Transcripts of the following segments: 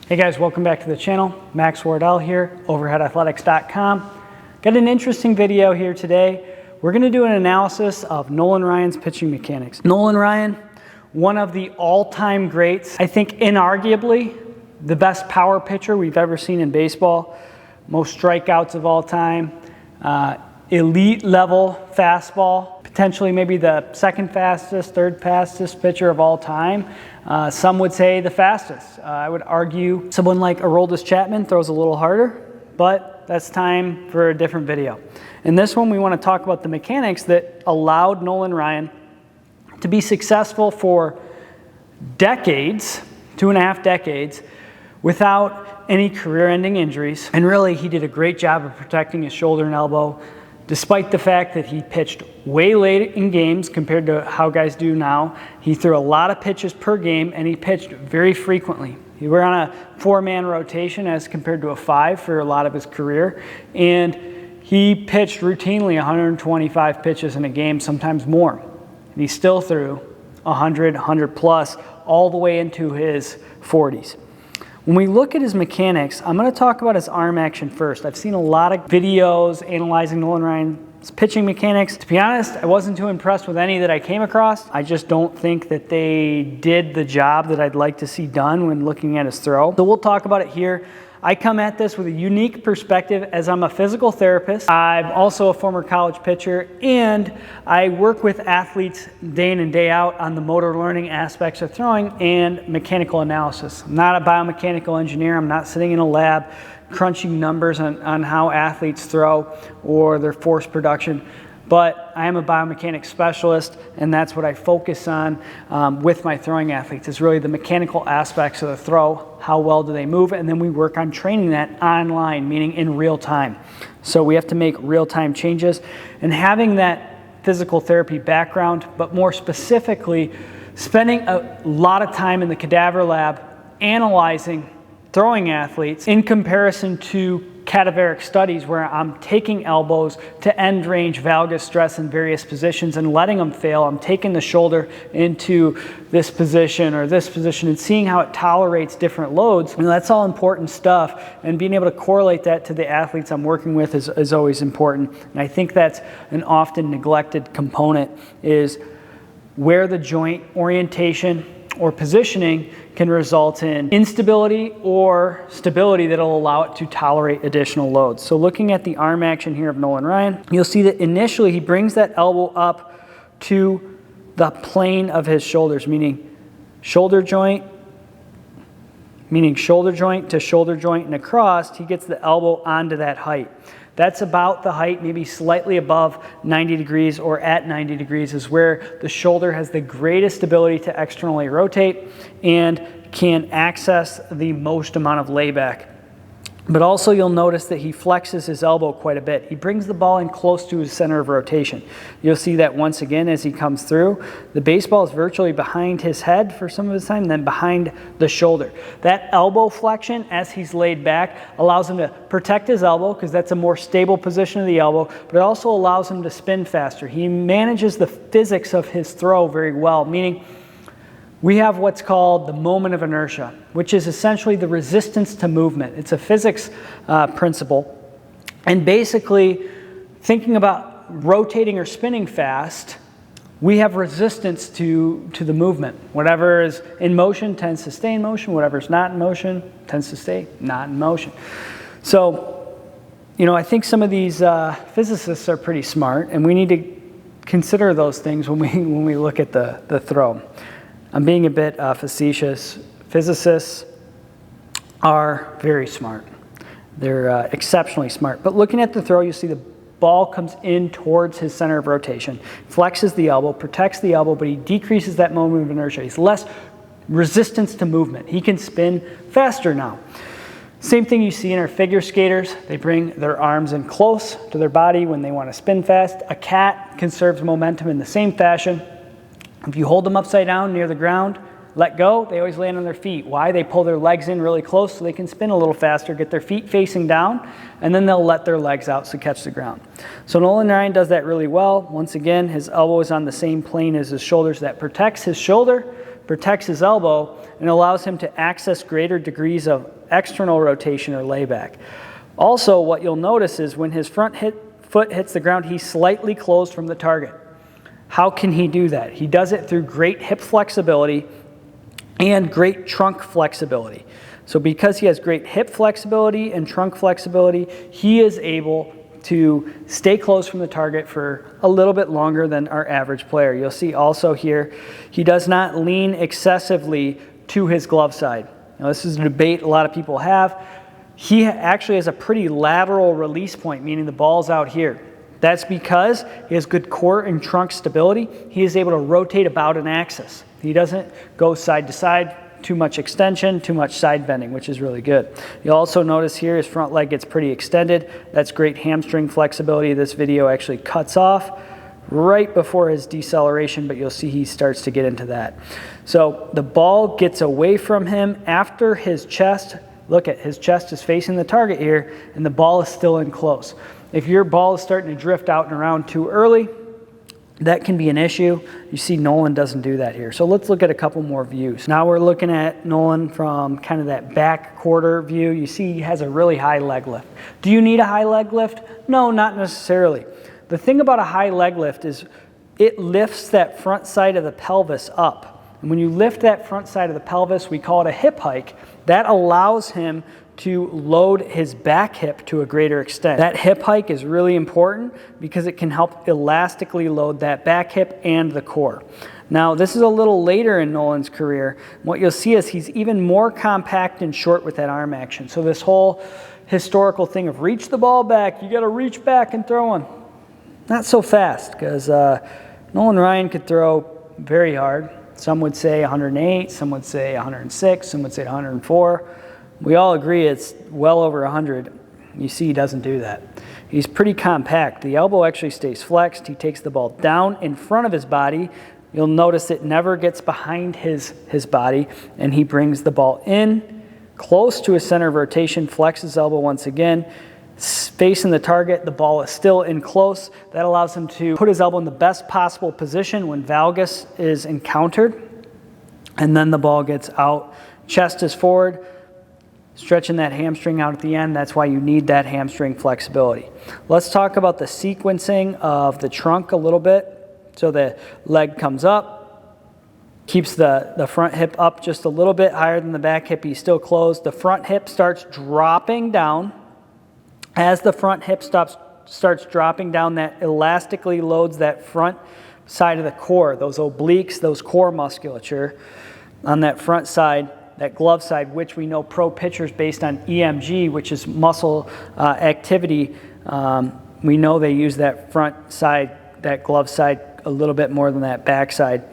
Hey guys, welcome back to the channel. Max Wardell here, overheadathletics.com. Got an interesting video here today. We're going to do an analysis of Nolan Ryan's pitching mechanics. Nolan Ryan, one of the all-time greats. I think inarguably the best power pitcher we've ever seen in baseball. Most strikeouts of all time. Elite level fastball. Potentially maybe the second fastest, third fastest pitcher of all time. Some would say the fastest. I would argue someone like Aroldis Chapman throws a little harder, but that's time for a different video. In this one, we want to talk about the mechanics that allowed Nolan Ryan to be successful for decades, 2.5 decades, without any career-ending injuries. And really, he did a great job of protecting his shoulder and elbow, despite the fact that he pitched way late in games compared to how guys do now. He threw a lot of pitches per game, and he pitched very frequently. He were on a 4-man rotation as compared to a 5 for a lot of his career, and he pitched routinely 125 pitches in a game, sometimes more. And he still threw 100 plus, all the way into his 40s. When we look at his mechanics, I'm going to talk about his arm action first. I've seen a lot of videos analyzing Nolan Ryan's pitching mechanics. To be honest, I wasn't too impressed with any that I came across. I just don't think that they did the job that I'd like to see done when looking at his throw. So we'll talk about it here. I come at this with a unique perspective as I'm a physical therapist. I'm also a former college pitcher, and I work with athletes day in and day out on the motor learning aspects of throwing and mechanical analysis. I'm not a biomechanical engineer. I'm not sitting in a lab crunching numbers on how athletes throw or their force production. But I am a biomechanics specialist, and that's what I focus on with my throwing athletes, is really the mechanical aspects of the throw, how well do they move, and then we work on training that online, meaning in real time. So we have to make real-time changes, and having that physical therapy background, but more specifically, spending a lot of time in the cadaver lab analyzing throwing athletes in comparison to cadaveric studies where I'm taking elbows to end range valgus stress in various positions and letting them fail. I'm taking the shoulder into this position or this position and seeing how it tolerates different loads. And that's all important stuff, and being able to correlate that to the athletes I'm working with is always important. And I think that's an often neglected component, is where the joint orientation or positioning can result in instability or stability that'll allow it to tolerate additional loads. So looking at the arm action here of Nolan Ryan, you'll see that initially he brings that elbow up to the plane of his shoulders, meaning shoulder joint to shoulder joint and across. He gets the elbow onto that height. That's about the height, maybe slightly above 90 degrees or at 90 degrees is where the shoulder has the greatest ability to externally rotate and can access the most amount of layback. But also you'll notice that he flexes his elbow quite a bit. He brings the ball in close to his center of rotation. You'll see that once again as he comes through. The baseball is virtually behind his head for some of his time, then behind the shoulder. That elbow flexion as he's laid back allows him to protect his elbow, because that's a more stable position of the elbow, but it also allows him to spin faster. He manages the physics of his throw very well, meaning we have what's called the moment of inertia, which is essentially the resistance to movement. It's a physics principle. And basically, thinking about rotating or spinning fast, we have resistance to the movement. Whatever is in motion tends to stay in motion. Whatever is not in motion tends to stay not in motion. So, I think some of these physicists are pretty smart, and we need to consider those things when we look at the throw. I'm being a bit facetious. Physicists are very smart. They're exceptionally smart. But looking at the throw, you see the ball comes in towards his center of rotation, flexes the elbow, protects the elbow, but he decreases that moment of inertia. He's less resistance to movement. He can spin faster now. Same thing you see in our figure skaters. They bring their arms in close to their body when they want to spin fast. A cat conserves momentum in the same fashion. If you hold them upside down near the ground, let go, they always land on their feet. Why? They pull their legs in really close so they can spin a little faster, get their feet facing down, and then they'll let their legs out to catch the ground. So Nolan Ryan does that really well. Once again, his elbow is on the same plane as his shoulders. That protects his shoulder, protects his elbow, and allows him to access greater degrees of external rotation or layback. Also, what you'll notice is when his front foot hits the ground, he's slightly closed from the target. How can he do that? He does it through great hip flexibility and great trunk flexibility. So because he has great hip flexibility and trunk flexibility, he is able to stay close from the target for a little bit longer than our average player. You'll see also here, he does not lean excessively to his glove side. Now, this is a debate a lot of people have. He actually has a pretty lateral release point, meaning the ball's out here. That's because he has good core and trunk stability. He is able to rotate about an axis. He doesn't go side to side, too much extension, too much side bending, which is really good. You'll also notice here his front leg gets pretty extended. That's great hamstring flexibility. This video actually cuts off right before his deceleration, but you'll see he starts to get into that. So the ball gets away from him after his chest. Look at his chest is facing the target here, and the ball is still in close. If your ball is starting to drift out and around too early, that can be an issue. You see Nolan doesn't do that here. So let's look at a couple more views. Now we're looking at Nolan from kind of that back quarter view. You see he has a really high leg lift. Do you need a high leg lift? No, not necessarily. The thing about a high leg lift is it lifts that front side of the pelvis up. And when you lift that front side of the pelvis, we call it a hip hike. That allows him to load his back hip to a greater extent. That hip hike is really important because it can help elastically load that back hip and the core. Now, this is a little later in Nolan's career. What you'll see is he's even more compact and short with that arm action. So this whole historical thing of reach the ball back, you got to reach back and throw one. Not so fast, because Nolan Ryan could throw very hard. Some would say 108, some would say 106, some would say 104. We all agree it's well over 100. You see he doesn't do that. He's pretty compact. The elbow actually stays flexed. He takes the ball down in front of his body. You'll notice it never gets behind his body, and he brings the ball in close to his center of rotation, flexes his elbow once again, facing the target. The ball is still in close. That allows him to put his elbow in the best possible position when valgus is encountered, and then the ball gets out. Chest is forward, stretching that hamstring out at the end. That's why you need that hamstring flexibility. Let's talk about the sequencing of the trunk a little bit. So the leg comes up, keeps the front hip up just a little bit higher than the back hip. He's still closed. The front hip starts dropping down. As the front hip starts dropping down, that elastically loads that front side of the core, those obliques, those core musculature on that front side, that glove side, which we know pro pitchers based on EMG, which is muscle activity, we know they use that front side, that glove side, a little bit more than that back side.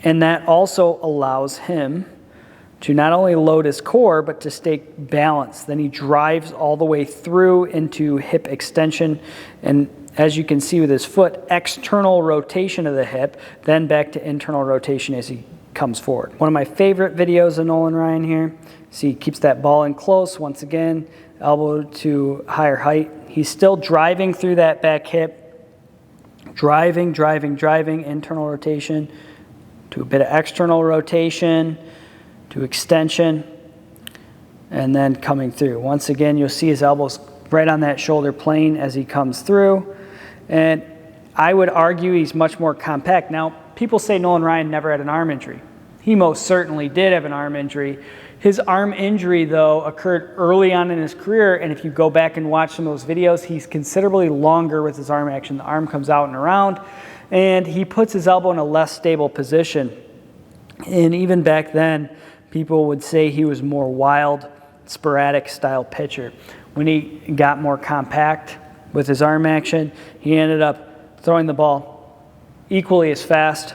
And that also allows him to not only load his core, but to stay balanced. Then he drives all the way through into hip extension. And as you can see with his foot, external rotation of the hip, then back to internal rotation as he comes forward. One of my favorite videos of Nolan Ryan here. See, he keeps that ball in close. Once again, elbow to higher height. He's still driving through that back hip. Driving, internal rotation to a bit of external rotation, to extension, and then coming through. Once again, you'll see his elbows right on that shoulder plane as he comes through. And I would argue he's much more compact. Now, people say Nolan Ryan never had an arm injury. He most certainly did have an arm injury. His arm injury, though, occurred early on in his career, and if you go back and watch some of those videos, he's considerably longer with his arm action. The arm comes out and around, and he puts his elbow in a less stable position. And even back then, people would say he was more wild, sporadic style pitcher. When he got more compact with his arm action, he ended up throwing the ball equally as fast,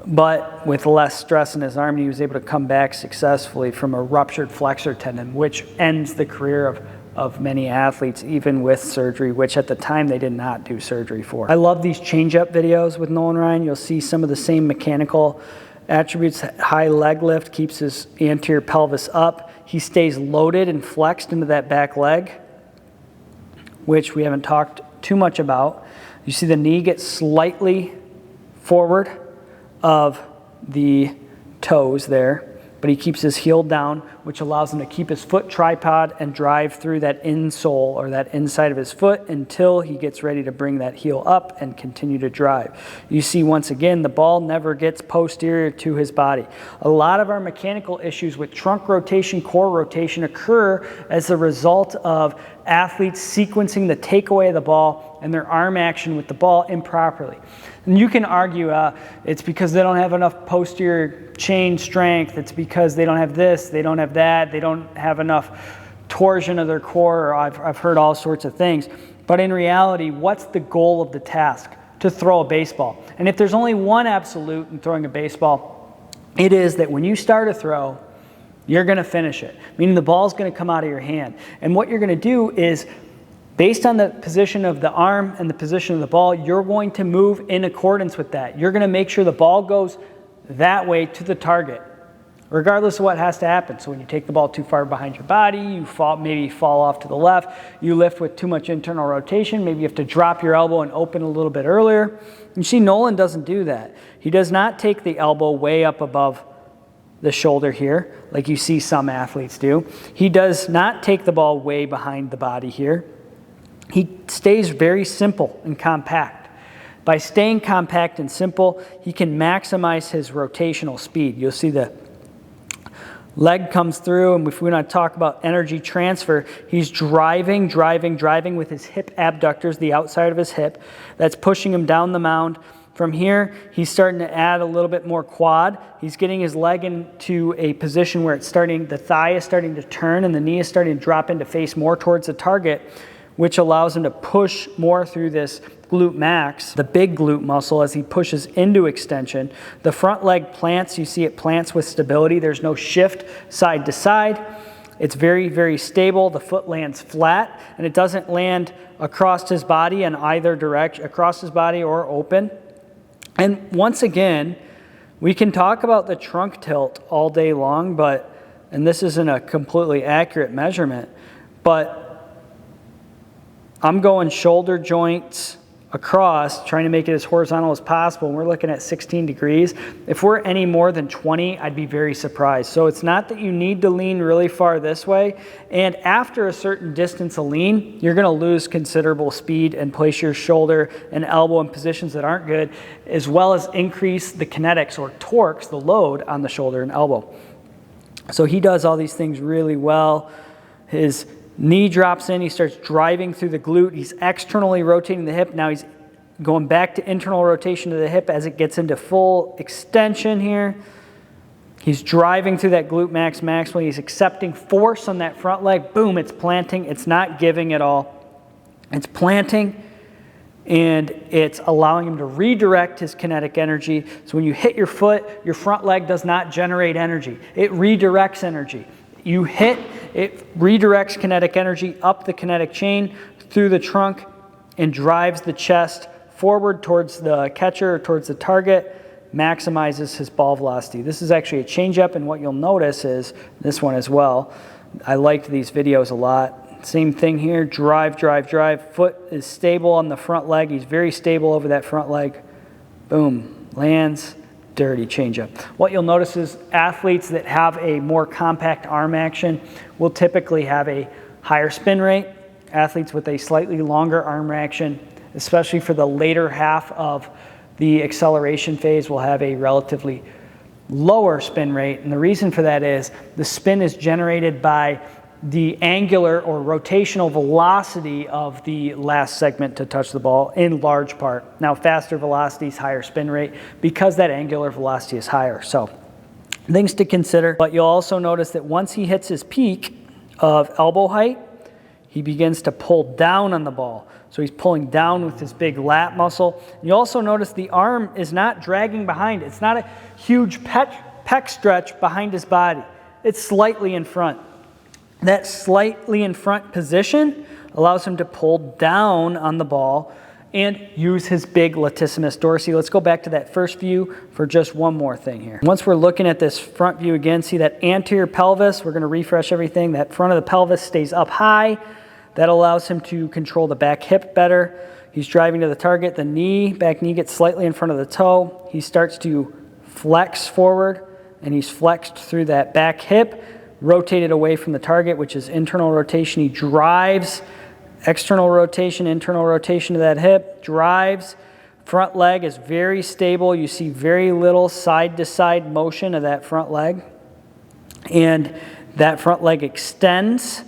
but with less stress in his arm. He was able to come back successfully from a ruptured flexor tendon, which ends the career of many athletes, even with surgery, which at the time they did not do surgery for. I love these change-up videos with Nolan Ryan. You'll see some of the same mechanical attributes. High leg lift keeps his anterior pelvis up. He stays loaded and flexed into that back leg, which we haven't talked too much about. You see the knee get slightly forward of the toes there, but he keeps his heel down, which allows him to keep his foot tripod and drive through that insole or that inside of his foot until he gets ready to bring that heel up and continue to drive. You see, once again, the ball never gets posterior to his body. A lot of our mechanical issues with trunk rotation, core rotation occur as a result of athletes sequencing the takeaway of the ball and their arm action with the ball improperly. And you can argue it's because they don't have enough posterior chain strength, it's because they don't have this, they don't have that, they don't have enough torsion of their core, or I've heard all sorts of things. But in reality, what's the goal of the task? To throw a baseball. And if there's only one absolute in throwing a baseball, it is that when you start a throw, you're going to finish it, meaning the ball's going to come out of your hand. And what you're going to do is, based on the position of the arm and the position of the ball, you're going to move in accordance with that. You're going to make sure the ball goes that way to the target, regardless of what has to happen. So when you take the ball too far behind your body, you maybe fall off to the left, you lift with too much internal rotation, maybe you have to drop your elbow and open a little bit earlier. You see, Nolan doesn't do that. He does not take the elbow way up above the shoulder here, like you see some athletes do. He does not take the ball way behind the body here. He stays very simple and compact. By staying compact and simple, he can maximize his rotational speed. You'll see the leg comes through, and if we want to talk about energy transfer, he's driving with his hip abductors, the outside of his hip. That's pushing him down the mound. From here, he's starting to add a little bit more quad. He's getting his leg into a position where the thigh is starting to turn and the knee is starting to drop into face more towards the target, which allows him to push more through this glute max, the big glute muscle, as he pushes into extension. The front leg plants, you see it plants with stability. There's no shift side to side. It's very, very stable. The foot lands flat, and it doesn't land across his body in either direction, across his body or open. And once again, we can talk about the trunk tilt all day long, and this isn't a completely accurate measurement, but I'm going shoulder joints across, trying to make it as horizontal as possible, and we're looking at 16 degrees. If we're any more than 20, I'd be very surprised. So it's not that you need to lean really far this way, and after a certain distance of lean, you're going to lose considerable speed and place your shoulder and elbow in positions that aren't good, as well as increase the kinetics or torques, the load on the shoulder and elbow. So he does all these things really well. His knee drops in, he starts driving through the glute, he's externally rotating the hip, now he's going back to internal rotation of the hip as it gets into full extension here. He's driving through that glute max maximally, he's accepting force on that front leg, boom, it's planting, it's not giving at all. It's planting, and it's allowing him to redirect his kinetic energy. So when you hit your foot, your front leg does not generate energy, it redirects energy. You hit, it redirects kinetic energy up the kinetic chain through the trunk and drives the chest forward towards the catcher or towards the target, maximizes his ball velocity. This is actually a changeup, and what you'll notice is this one as well. I liked these videos a lot. Same thing here, drive. Foot is stable on the front leg. He's very stable over that front leg. Boom, lands. Dirty changeup. What you'll notice is athletes that have a more compact arm action will typically have a higher spin rate. Athletes with a slightly longer arm action, especially for the later half of the acceleration phase, will have a relatively lower spin rate. And the reason for that is the spin is generated by the angular or rotational velocity of the last segment to touch the ball in large part. Now, faster velocities, higher spin rate, because that angular velocity is higher. So things to consider. But you'll also notice that once he hits his peak of elbow height, he begins to pull down on the ball. So he's pulling down with his big lat muscle. You also notice the arm is not dragging behind. It's not a huge pec stretch behind his body. It's slightly in front. That slightly in front position allows him to pull down on the ball and use his big latissimus dorsi. Let's go back to that first view for just one more thing here. Once we're looking at this front view again, see that anterior pelvis, we're going to refresh everything. That front of the pelvis stays up high. That allows him to control the back hip better. He's driving to the target. The back knee gets slightly in front of the toe. He starts to flex forward and he's flexed through that back hip, rotated away from the target, which is internal rotation. He drives, external rotation, internal rotation to that hip, drives. Front leg is very stable. You see very little side-to-side motion of that front leg. And that front leg extends,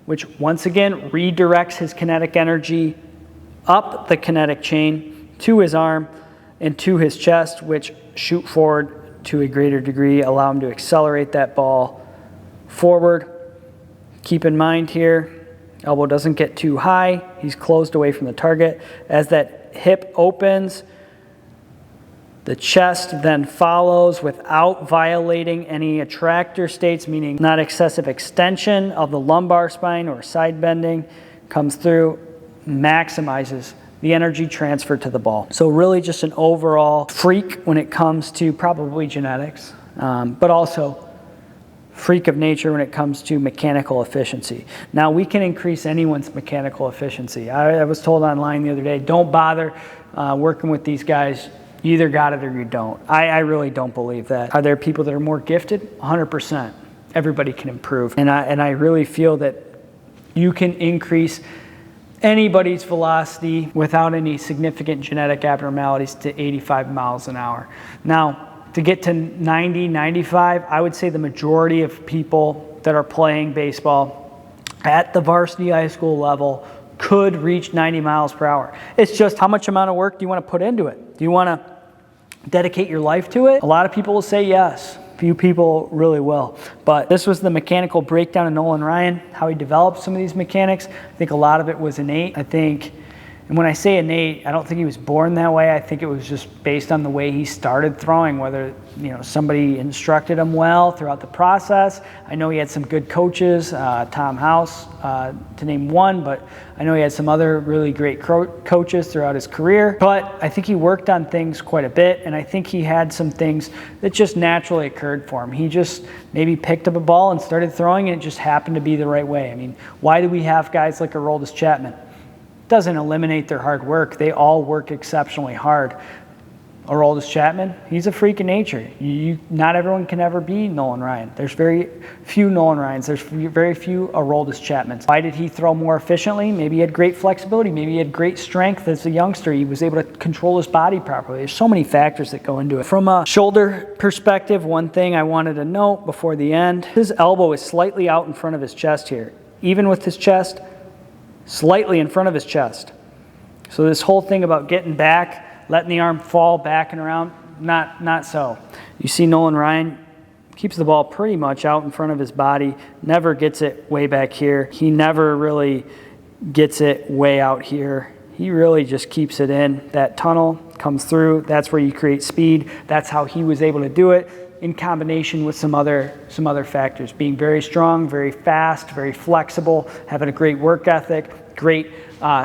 which once again redirects his kinetic energy up the kinetic chain to his arm and to his chest, which shoot forward to a greater degree, allow him to accelerate that ball forward. Keep in mind here, elbow doesn't get too high. He's closed away from the target. As that hip opens, the chest then follows without violating any attractor states, meaning not excessive extension of the lumbar spine or side bending. Comes through, maximizes the energy transfer to the ball. So really just an overall freak when it comes to probably genetics, but also freak of nature when it comes to mechanical efficiency. Now we can increase anyone's mechanical efficiency. I was told online the other day, don't bother working with these guys. You either got it or you don't. I really don't believe that. Are there people that are more gifted? 100%. Everybody can improve. And I really feel that you can increase anybody's velocity without any significant genetic abnormalities to 85 miles an hour. Now, to get to 90, 95, I would say the majority of people that are playing baseball at the varsity high school level could reach 90 miles per hour. It's just how much amount of work do you want to put into it? Do you want to dedicate your life to it? A lot of people will say yes. Few people really will. But this was the mechanical breakdown of Nolan Ryan, how he developed some of these mechanics. I think a lot of it was innate. And when I say innate, I don't think he was born that way. I think it was just based on the way he started throwing, whether somebody instructed him well throughout the process. I know he had some good coaches, Tom House to name one, but I know he had some other really great coaches throughout his career. But I think he worked on things quite a bit, and I think he had some things that just naturally occurred for him. He just maybe picked up a ball and started throwing, and it just happened to be the right way. I mean, why do we have guys like Aroldis Chapman? Doesn't eliminate their hard work. They all work exceptionally hard. Aroldis Chapman, he's a freak of nature. Not everyone can ever be Nolan Ryan. There's very few Nolan Ryans. There's very few Aroldis Chapmans. Why did he throw more efficiently? Maybe he had great flexibility. Maybe he had great strength as a youngster. He was able to control his body properly. There's so many factors that go into it. From a shoulder perspective, one thing I wanted to note before the end, his elbow is slightly out in front of his chest here. Even with his chest, slightly in front of his chest. So this whole thing about getting back, letting the arm fall back and around, not so. You see Nolan Ryan keeps the ball pretty much out in front of his body, never gets it way back here. He never really gets it way out here. He really just keeps it in. That tunnel comes through. That's where you create speed. That's how he was able to do it, in combination with some other factors. Being very strong, very fast, very flexible, having a great work ethic, great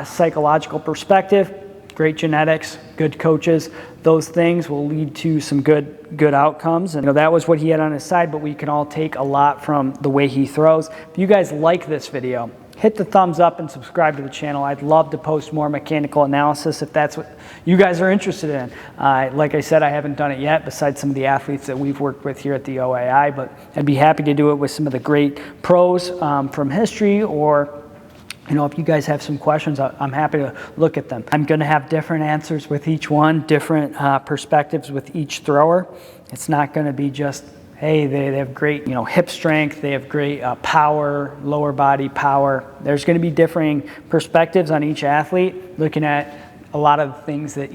psychological perspective, great genetics, good coaches. Those things will lead to some good outcomes. And that was what he had on his side, but we can all take a lot from the way he throws. If you guys like this video, hit the thumbs up and subscribe to the channel. I'd love to post more mechanical analysis if that's what you guys are interested in. Like I said, I haven't done it yet besides some of the athletes that we've worked with here at the OAI, but I'd be happy to do it with some of the great pros from history, or if you guys have some questions, I'm happy to look at them. I'm gonna have different answers with each one, different perspectives with each thrower. It's not gonna be just, hey, they have great hip strength, they have great power, lower body power. There's going to be differing perspectives on each athlete, looking at a lot of things that